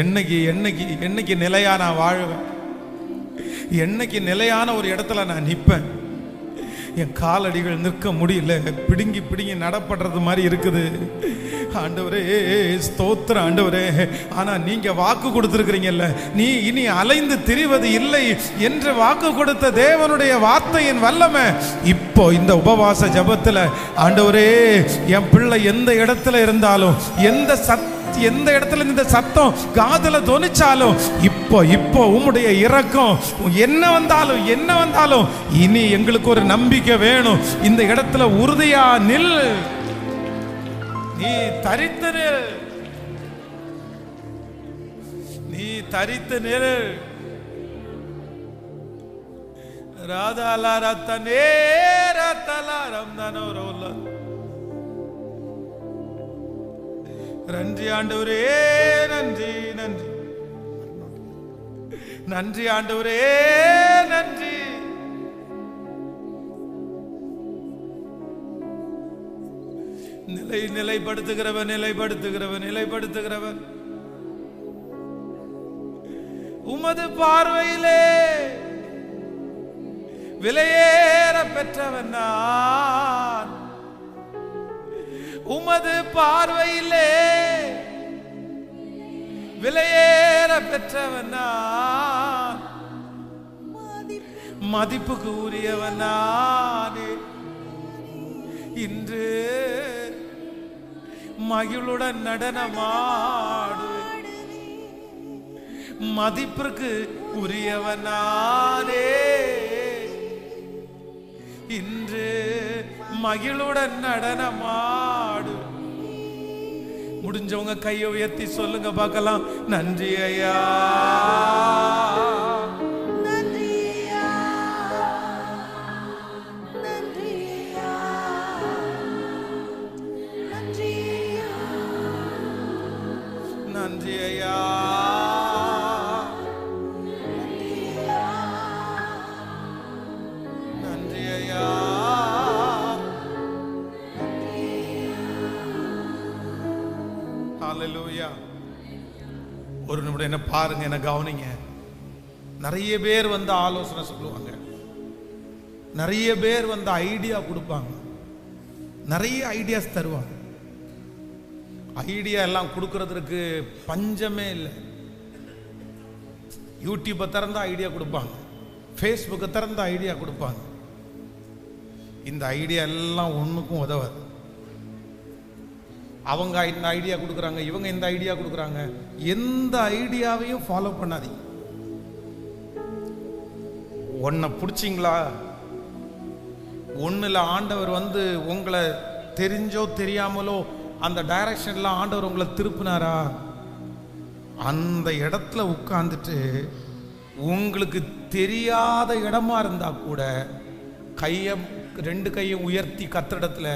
என்னைக்கு என்னைக்கு என்னைக்கு நிலையா நான் வாழ்வேன், என்னைக்கு நிலையான ஒரு இடத்துல நான் நிற்பேன். என் காலடிகள் நிற்க முடியல, பிடுங்கி பிடுங்கி நடப்படுறது மாதிரி இருக்குது ஆண்டவரே. ஸ்தோத்திரம் ஆண்டவரே. ஆனா நீங்க வாக்கு கொடுத்திருக்கிறீங்கல்ல, நீ இனி அலைந்து திரிவது இல்லை என்று வாக்கு கொடுத்த தேவனுடைய வார்த்தையின் வல்லமை இப்போ இந்த உபவாச ஜபத்துல ஆண்டவரே, என் பிள்ளை எந்த இடத்துல இருந்தாலும், எந்த இடத்துல இந்த சத்தம் காதுல தொனிச்சாலும், இப்போ உம்முடைய இரக்கம் என்ன வந்தாலும் இனி எங்களுக்கு ஒரு நம்பிக்கை வேணும். இந்த இடத்துல உறுதியா நில், நீ தரித்து நில், நீ தரித்து நில். ராதாலா ரத்தனே ரத்தலா ரம்தனோரோல. நன்றி ஆண்டவரே, நன்றி நன்றி நன்றி ஆண்டவரே, நன்றி. நிலைப்படுத்துகிறவன் நிலைப்படுத்துகிறவன் நிலைப்படுத்துகிறவன் உமது பார்வையிலே விலையேற பெற்றவன் நான். உமது பார்வையிலே விலையேற பெற்றவன் நான். மதிப்புக்கு உரியவன் நானே. இன்று மகிழுடன் நடனமாடு. மதிப்பிற்கு உரியவன் நானே. இன்று மகிழுடன் நடனமாடு. முடிஞ்சவங்க கையை உயர்த்தி சொல்லுங்க பார்க்கலாம். நன்றி ஐயா, நன்றி ஐயா, நன்றி ஐயா, நன்றி ஐயா, நன்றி ஐயா, நன்றி ஐயா. ஹல்லேலூயா. ஒரு நிமிடம் என்ன பாருங்க, என்ன கவனிங்க. நிறைய பேர் வந்து ஆலோசனை சொல்லுவாங்க, நிறைய பேர் வந்து ஐடியா கொடுப்பாங்க, நிறைய ஐடியாஸ் தருவாங்க. ஐடியா எல்லாம் கொடுக்கறதுக்கு பஞ்சமே இல்லை. யூடியூப்பை திறந்த ஐடியா கொடுப்பாங்க, ஃபேஸ்புக்கை திறந்த ஐடியா கொடுப்பாங்க, இந்த ஐடியா எல்லாம் ஒண்ணுக்கும் உதவாது. அவங்க இந்த ஐடியா கொடுக்குறாங்க, இவங்க இந்த ஐடியா கொடுக்குறாங்க. எந்த ஐடியாவையும் ஃபாலோ பண்ணாதீங்க. ஒன்ன பிடிச்சிங்களா, ஒண்ணுல ஆண்டவர் வந்து உங்களை தெரிஞ்சோ தெரியாமலோ அந்த டைரக்ஷன்ல ஆண்டவர் உங்களை திருப்பினாரா, அந்த இடத்துல உட்கார்ந்துட்டு உங்களுக்கு தெரியாத இடமா இருந்தா கூட ரெண்டு கையும் உயர்த்தி கத்திரிடத்துல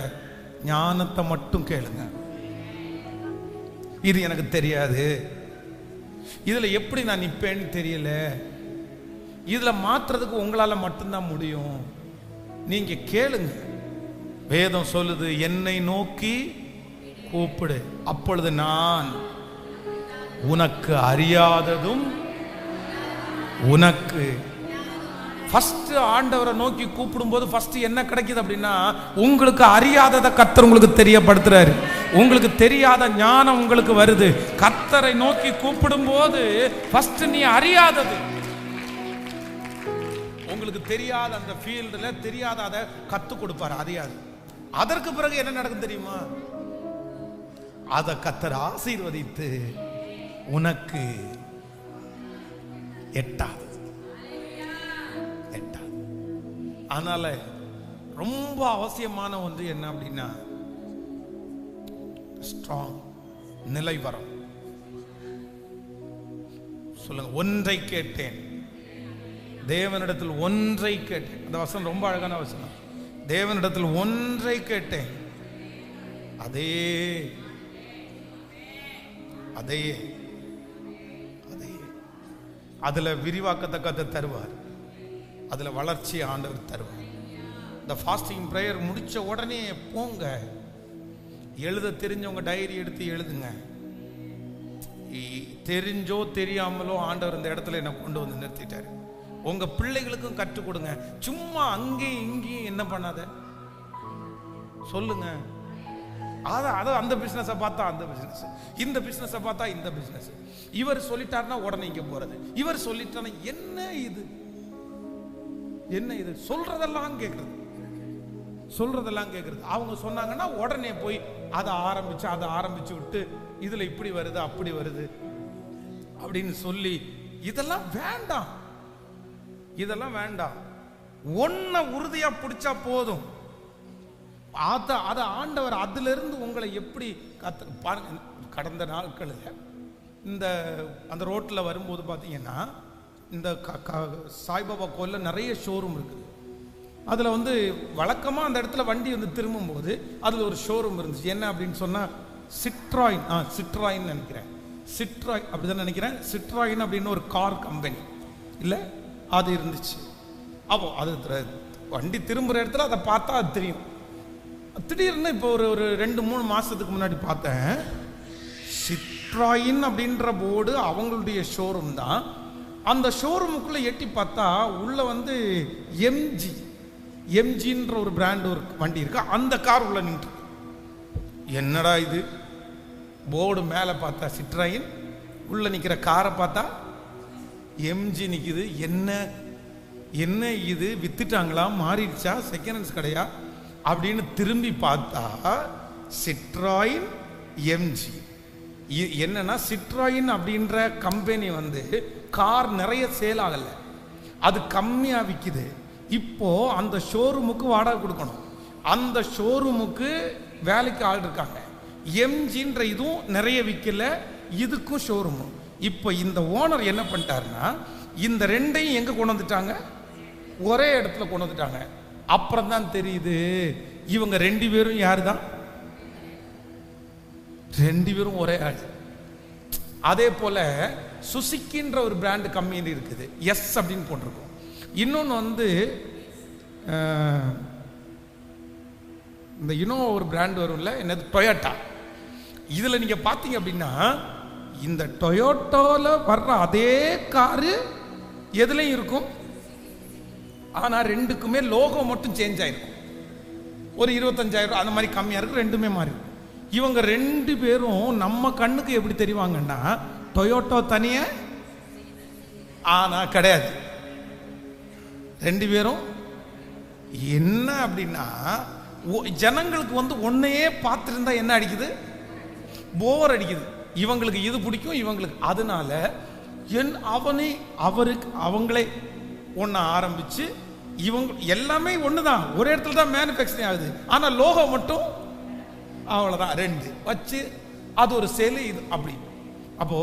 ஞானத்தை மட்டும் கேளுங்க. இது எனக்கு தெரியாது, இதுல எப்படி நான் நிப்பேன்னு தெரியல, இதுல மாத்துறதுக்கு உங்களால மட்டும்தான் முடியும். நீங்க கேளுங்க. வேதம் சொல்லுது, என்னை நோக்கி கூப்பிடு, அப்பொழுது நான் உனக்கு அறியாததும் உனக்கு. ஃபர்ஸ்ட் ஆண்டவரை நோக்கி கூப்பிடும் போது ஃபர்ஸ்ட் என்ன கிடைக்குது அப்படின்னா, உங்களுக்கு அறியாததை கர்த்தர் உங்களுக்கு தெரியப்படுத்துறாரு. உங்களுக்கு தெரியாத ஞானம் உங்களுக்கு வருது. கர்த்தரை நோக்கி கூப்பிடும் போது ஃபர்ஸ்ட் நீ அறியாதது, உங்களுக்கு தெரியாத அந்த ஃபீல்டுல தெரியாத அதை கத்து கொடுப்பாரு, அறியாது. அதற்கு பிறகு என்ன நடக்கும் தெரியுமா, அதை கர்த்தர் ஆசீர்வதித்து உனக்கு எட்டாது. அதனால ரொம்ப அவசியமான ஒன்று என்ன அப்படின்னா, ஸ்ட்ராங் நிலைவரம். சொல்லுங்க, ஒன்றை கேட்டேன் தேவனிடத்தில், ஒன்றை கேட்டேன். அந்த வசனம் ரொம்ப அழகான வசனம். தேவனிடத்தில் ஒன்றை கேட்டேன், அதே அதே அதே அதுல விரிவாக்கத்தை தருவார், அதுல வளர்ச்சி ஆண்டவர் தருவார். இந்த ஃபாஸ்டிங் பிரேயர் முடிச்ச உடனே போங்க, எழுத தெரிஞ்சவங்க டைரி எடுத்து எழுதுங்க. தெரிஞ்சோ தெரியாமலோ ஆண்டவர் இந்த இடத்துல என்ன கொண்டு வந்து நிறுத்திட்டாரு. உங்க பிள்ளைகளுக்கும் கற்றுக் கொடுங்க. சும்மா அங்கேயும் இங்கேயும் என்ன பண்ணாத, சொல்லுங்க. அத அந்த பிசினஸை பார்த்தா அந்த பிசினஸ், இந்த பிசினஸை பார்த்தா இந்த பிசினஸ். இவர் சொல்லிட்டாருன்னா உடனே இங்க போறது, இவர் சொல்லிட்டாருன்னா என்ன இது என்ன இது, சொல்றதெல்லாம் கேட்கறது, சொல்றதெல்லாம் கேட்கறது. அவங்க சொன்னாங்கன்னா உடனே போய் அதை ஆரம்பிச்சு விட்டு இதுல இப்படி வருது அப்படி வருது அப்படின்னு சொல்லி, இதெல்லாம் வேண்டாம், இதெல்லாம் வேண்டாம். ஒன்ன உறுதியா பிடிச்சா போதும். அத ஆண்டவர் அதுல இருந்து உங்களை எப்படி பாருங்க. கடந்த நாட்களில் இந்த அந்த ரோட்ல வரும்போது பாத்தீங்கன்னா, இந்த சாய்பாபா கோயிலில் நிறைய ஷோரூம் இருக்குது. அதில் வந்து வழக்கமாக அந்த இடத்துல வண்டி வந்து திரும்பும்போது அதில் ஒரு ஷோரூம் இருந்துச்சு. என்ன அப்படின்னு சொன்னால் சிட்ராயின் நினைக்கிறேன், சிட்ராய் அப்படிதான் நினைக்கிறேன். சிட்ராயின் அப்படின்னு ஒரு கார் கம்பெனி இல்லை, அது இருந்துச்சு. அப்போ அது வண்டி திரும்புகிற இடத்துல அதை பார்த்தா அது தெரியும். திடீர்னு இப்போ ஒரு 2-3 மாதத்துக்கு முன்னாடி பார்த்தேன், சிட்ராயின் அப்படின்ற போர்டு அவங்களுடைய ஷோரூம் தான். அந்த ஷோரூமுக்குள்ளே எட்டி பார்த்தா உள்ள வந்து எம்ஜின்ற ஒரு பிராண்ட் ஒரு வண்டி இருக்கு. அந்த கார் உள்ள நின்று, என்னடா இது, போர்டு மேலே பார்த்தா சிட்ராயின், உள்ள நிற்கிற காரை பார்த்தா எம்ஜி நிற்குது. என்ன இது, வித்துட்டாங்களா, மாறிடுச்சா, செகண்ட் ஹேண்ட்ஸ் கடையா அப்படின்னு திரும்பி பார்த்தா சிட்ராயின் எம்ஜி. என்னன்னா, சிட்ராயின் அப்படின்ற கம்பெனி வந்து கார் நிறைய சேல் ஆகல, அது கம்மியா விற்குது. இப்போ அந்த ஷோரூமுக்கு வாடகை கொடுக்கணும், அந்த ஷோரூமுக்கு வேலைக்கு ஆள் இருக்காங்க. எம்ஜின்ற இதுவும் நிறைய விற்கல, இதுக்கும் ஷோரூமும். இப்போ இந்த ஓனர் என்ன பண்ணிட்டாருன்னா, இந்த ரெண்டையும் எங்க கொண்டு வந்துட்டாங்க, ஒரே இடத்துல கொண்டு வந்துட்டாங்க. அப்புறம் தான் தெரியுது இவங்க 2 பேரும் யாரு தான், 2 பேரும் ஒரே ஆள். அதே போல சுசுக்கின்ற ஒரு பிராண்ட் கம்பெனி இருக்குது, எஸ் அப்படின்னு போட்டிருக்கோம். இன்னொன்று வந்து இந்த இன்னும் ஒரு பிராண்ட் வரும்ல, என்னது, டொயோட்டா. இதில் நீங்கள் பார்த்தீங்க அப்படின்னா, இந்த டொயோட்டோவில் வர்ற அதே காரு எதுலையும் இருக்கும், ஆனால் ரெண்டுக்குமே லோகோ மட்டும் சேஞ்ச் ஆயிருக்கும். ஒரு 25,000 அந்த மாதிரி கம்மியாக இருக்கும், ரெண்டுமே மாறி இருக்கும். இவங்க 2 பேரும் நம்ம கண்ணுக்கு எப்படி தெரிவாங்கன்னா, டொயோட்டோ தனியா, ஆனா கிடையாது. 2 பேரும் என்ன அப்படின்னா ஜனங்களுக்கு ஒன்னையே பார்த்துருந்தா என்ன அடிக்குது, போர் அடிக்குது. இவங்களுக்கு இது பிடிக்கும், இவங்களுக்கு அதனால அவங்களே ஒன்று ஆரம்பிச்சு இவங்க எல்லாமே ஒண்ணுதான், ஒரே இடத்துல தான் மேனுஃபேக்சரிங் ஆகுது. ஆனா லோகம் மட்டும் அவ்வளவுதான், ரெண்டு வச்சு அது ஒரு சேலு இது அப்படி. அப்போ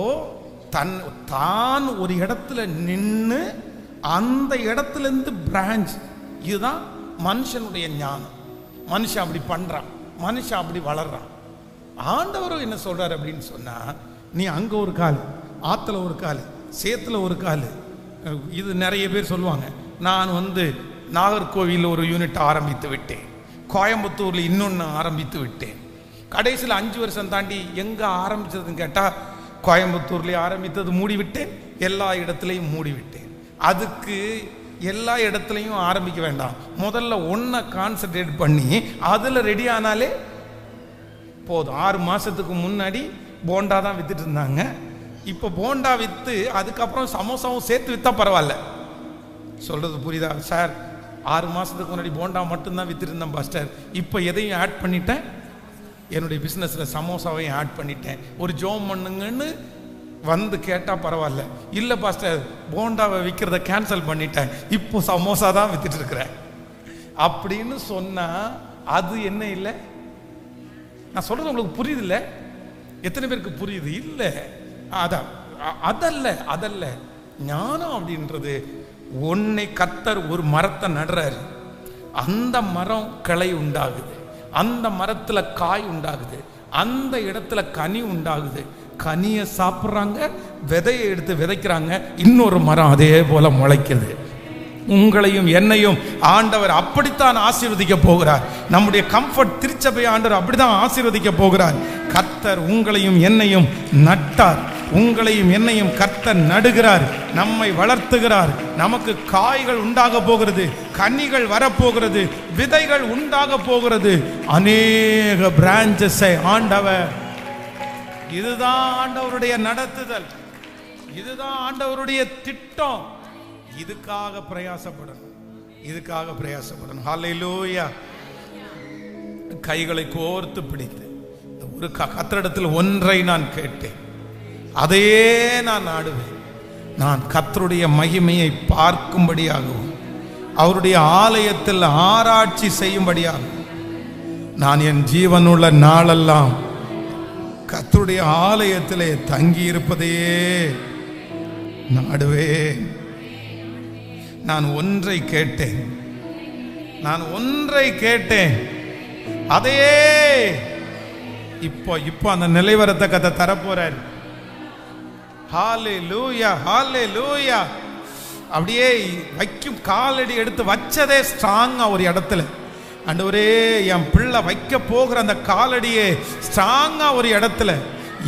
தான் ஒரு இடத்துல நின்று அந்த இடத்துல இருந்து பிரான்ச். இதுதான் மனுஷனுடைய ஞானம். மனுஷன் அப்படி பண்றான், மனுஷன் அப்படி வளர்றான். ஆண்டவரும் என்ன சொல்றாரு அப்படின்னு சொன்னா, நீ அங்க ஒரு கால், ஆத்துல ஒரு கால், சேத்துல ஒரு கால். இது நிறைய பேர் சொல்லுவாங்க, நான் நாகர்கோவில் ஒரு யூனிட் ஆரம்பித்து விட்டேன், கோயம்புத்தூர்ல இன்னொன்று ஆரம்பித்து விட்டேன். கடைசியில் 5 வருஷம் தாண்டி எங்க ஆரம்பிச்சதுன்னு கேட்டா, கோயம்புத்தூர்லேயே ஆரம்பித்தது மூடிவிட்டேன், எல்லா இடத்துலையும் மூடிவிட்டேன். அதுக்கு எல்லா இடத்துலையும் ஆரம்பிக்க வேண்டாம், முதல்ல ஒன்றை கான்சென்ட்ரேட் பண்ணி அதில் ரெடி ஆனாலே போதும். 6 மாதத்துக்கு முன்னாடி போண்டா தான் வித்துட்டு இருந்தாங்க, இப்போ போண்டா விற்று அதுக்கப்புறம் சமோசாவும் சேர்த்து விற்றா பரவாயில்ல. சொல்கிறது புரியுதா சார்? 6 மாதத்துக்கு முன்னாடி போண்டா மட்டும்தான் வித்துட்டு இருந்தேன் பாஸ்டர், இப்போ எதையும் ஆட் பண்ணிட்டேன், என்னுடைய பிஸ்னஸில் சமோசாவையும் ஆட் பண்ணிட்டேன், ஒரு ஜோம் பண்ணுங்கன்னு கேட்டால் பரவாயில்ல. இல்லை பாஸ்டர், போண்டாவை விற்கிறத கேன்சல் பண்ணிட்டேன், இப்போ சமோசா தான் வித்துட்டு இருக்கிறேன் அப்படின்னு சொன்னால் அது என்ன இல்லை? நான் சொல்கிறது உங்களுக்கு புரியுது இல்லை? எத்தனை பேருக்கு புரியுது? இல்லை, அதல்ல ஞானம் அப்படின்றது. ஒன்னை கர்த்தர் ஒரு மரத்தை நடுறாரு, அந்த மரம் கிளை உண்டாகுது, அந்த மரத்துல காய் உண்டாகுது, அந்த இடத்துல கனி உண்டாகுது. கனியை சாப்பிட்றாங்க, விதையை எடுத்து விதைக்கிறாங்க, இன்னொரு மரம் அதே போல முளைக்குது. உங்களையும் என்னையும் ஆண்டவர் அப்படித்தான் ஆசீர்வதிக்க போகிறார். நம்முடைய கம்ஃபர்ட் திருச்சபை ஆண்டவர் அப்படித்தான் ஆசீர்வதிக்க போகிறார். கர்த்தர் உங்களையும் என்னையும் நட்டார், உங்களையும் என்னையும் கர்த்தர் நடுகிறார், நம்மை வளர்த்துகிறார். நமக்கு காய்கள் உண்டாக போகிறது, கனிகள் வரப்போகிறது, விதைகள் உண்டாக போகிறது, அநேக பிரான்ச்சஸை ஆண்டவர். இதுதான் ஆண்டவருடைய நடத்துதல், இதுதான் ஆண்டவருடைய திட்டம். இதுக்காக பிரயாசப்படணும், இதுக்காக பிரயாசப்படணும். ஹல்லேலூயா. கைகளை கோர்த்து பிடித்து ஒரு கர்த்தரிடத்தில் ஒன்றை நான் கேட்டேன், அதையே நான் நாடுவேன். நான் கர்த்தருடைய மகிமையை பார்க்கும்படியாகவும் அவருடைய ஆலயத்தில் ஆராய்ச்சி செய்யும்படியாகவும் நான் என் ஜீவனுள்ள நாளெல்லாம் கர்த்தருடைய ஆலயத்திலே தங்கி இருப்பதையே நாடுவேன். நான் ஒன்றை கேட்டேன், நான் ஒன்றை கேட்டேன், அதையே இப்போ அந்த நிலைவரத்தை கர்த்தர் தரப்போறார். ஹல்லேலூயா, ஹல்லேலூயா. அப்படியே வைக்கும் காலடி எடுத்து வச்சதே ஸ்ட்ராங்கா ஒரு இடத்துல. ஆண்டவரே, என் பிள்ளை வைக்க போகிற அந்த காலடியே ஸ்ட்ராங்கா ஒரு இடத்துல.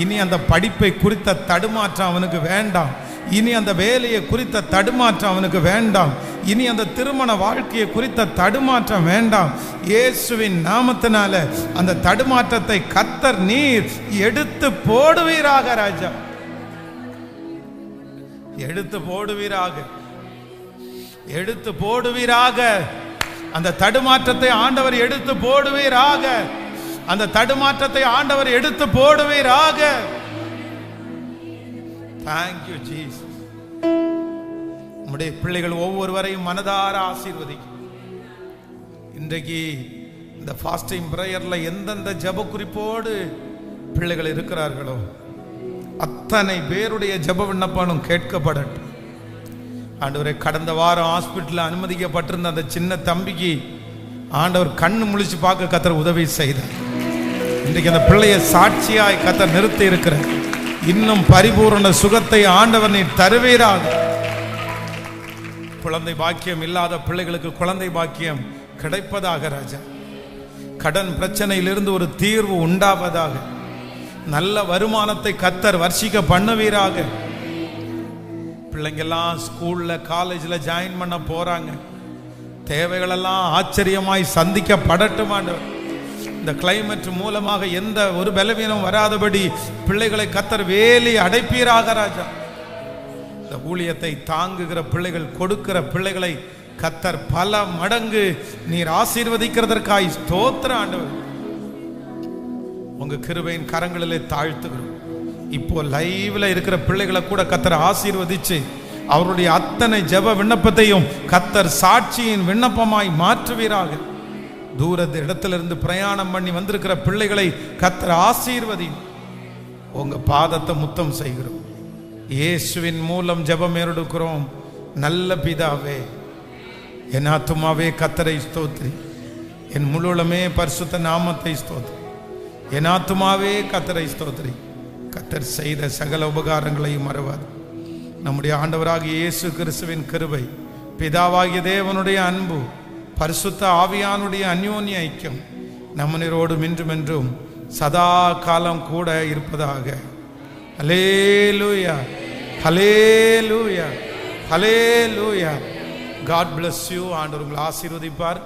இனி அந்த படிப்பை குறித்த தடுமாற்றம் அவனுக்கு வேண்டாம், இனி அந்த வேலையை குறித்த தடுமாற்றம் அவனுக்கு வேண்டாம், இனி அந்த திருமண வாழ்க்கையை குறித்த தடுமாற்றம் வேண்டாம். இயேசுவின் நாமத்தினால அந்த தடுமாற்றத்தை கர்த்தர் நீர் எடுத்து போடுவீராக ராஜா, எடுத்து போடுவீராக, எடுத்து போடுவீராக. அந்த தடுமாற்றத்தை ஆண்டவர் எடுத்து போடுவீராக, அந்த தடுமாற்றத்தை ஆண்டவர் எடுத்து போடுவீராக. Thank you Jesus. நம்முடைய பிள்ளைகள் ஒவ்வொருவரையும் மனதார ஆசீர்வதிக்கும். இன்றைக்கு இந்த ஃபாஸ்டிங் பிரேயர்ல எந்தெந்த ஜெப குறிப்போடு பிள்ளைகள் இருக்கிறார்களோ அத்தனை பேருடைய ஜெப விண்ணப்பம் கேட்கப்படட்டும். ஆண்டவரே, கடந்த வாரம் ஹாஸ்பிட்டலில் அனுமதிக்கப்பட்டிருந்த அந்த சின்ன தம்பிக்கு ஆண்டவர் கண்ணு முழிச்சு பார்க்க கர்த்தர் உதவி செய்தார். இன்றைக்கு அந்த பிள்ளையை சாட்சியாய் கர்த்தர் நிறுத்தி இருக்கிறார். இன்னும் பரிபூரண சுகத்தை ஆண்டவர் நீ தருவீராக. குழந்தை பாக்கியம் இல்லாத பிள்ளைகளுக்கு குழந்தை பாக்கியம் கிடைப்பதாக ராஜா. கடன் பிரச்சனையிலிருந்து ஒரு தீர்வு உண்டாவதாக. நல்ல வருமானத்தை கர்த்தர் வர்ஷிக்க பண்ணுவீராக. பிள்ளைங்கெல்லாம் ஸ்கூல்ல காலேஜில் ஜாயின் பண்ண போறாங்க, தேவைகளெல்லாம் ஆச்சரியமாய் சந்திக்கப்படட்டும் ஆண்டவர். இந்த கிளைமேட் மூலமாக எந்த ஒரு பலவீனம் வராதபடி பிள்ளைகளை கர்த்தர் வேலி அடைப்பீராக ராஜா. இந்த ஊழியத்தை தாங்குகிற பிள்ளைகள், கொடுக்கிற பிள்ளைகளை கத்தர் பல மடங்கு நீர் ஆசீர்வதிக்கிறதற்காய் ஸ்தோத்திர ஆண்டவர். உங்க கிருபையின் கரங்களிலே தாழ்த்துகிறோம். இப்போ லைவ்ல இருக்கிற பிள்ளைகளை கூட கத்தர் ஆசீர்வதிச்சு அவருடைய அத்தனை ஜெப விண்ணப்பத்தையும் கத்தர் சாட்சியின் விண்ணப்பமாய் மாற்றுவீராக. தூரத்து இடத்திலிருந்து பிரயாணம் பண்ணி வந்திருக்கிற பிள்ளைகளை கத்தர் ஆசீர்வதி. உங்க பாதத்தை முத்தம் செய்கிறோம். இயேசுவின் மூலம் ஜெபம் ஏறெடுக்கிறோம் நல்ல பிதாவே. என் ஆத்துமாவே கத்தரை ஸ்தோத்திரி, என் முழுவலுமே பரிசுத்த நாமத்தை ஸ்தோத்திரி. என் ஆத்துமாவே கத்தரை ஸ்தோத்திரி. கத்தர் செய்த சகல உபகாரங்களையும் மறவாது. நம்முடைய ஆண்டவராகிய இயேசு கிறிஸ்துவின் கிருபை, பிதாவாகிய தேவனுடைய அன்பு, பரிசுத்த ஆவியானுடைய அந்யோன்ய ஐக்கியம் நம்மனரோடு இன்றும் என்றும் சதா காலம் கூட இருப்பதாக. ஹல்லேலூயா, ஹல்லேலூயா, ஹல்லேலூயா. God bless you. ஆண்டவர் உங்களை ஆசீர்வதிப்பார்.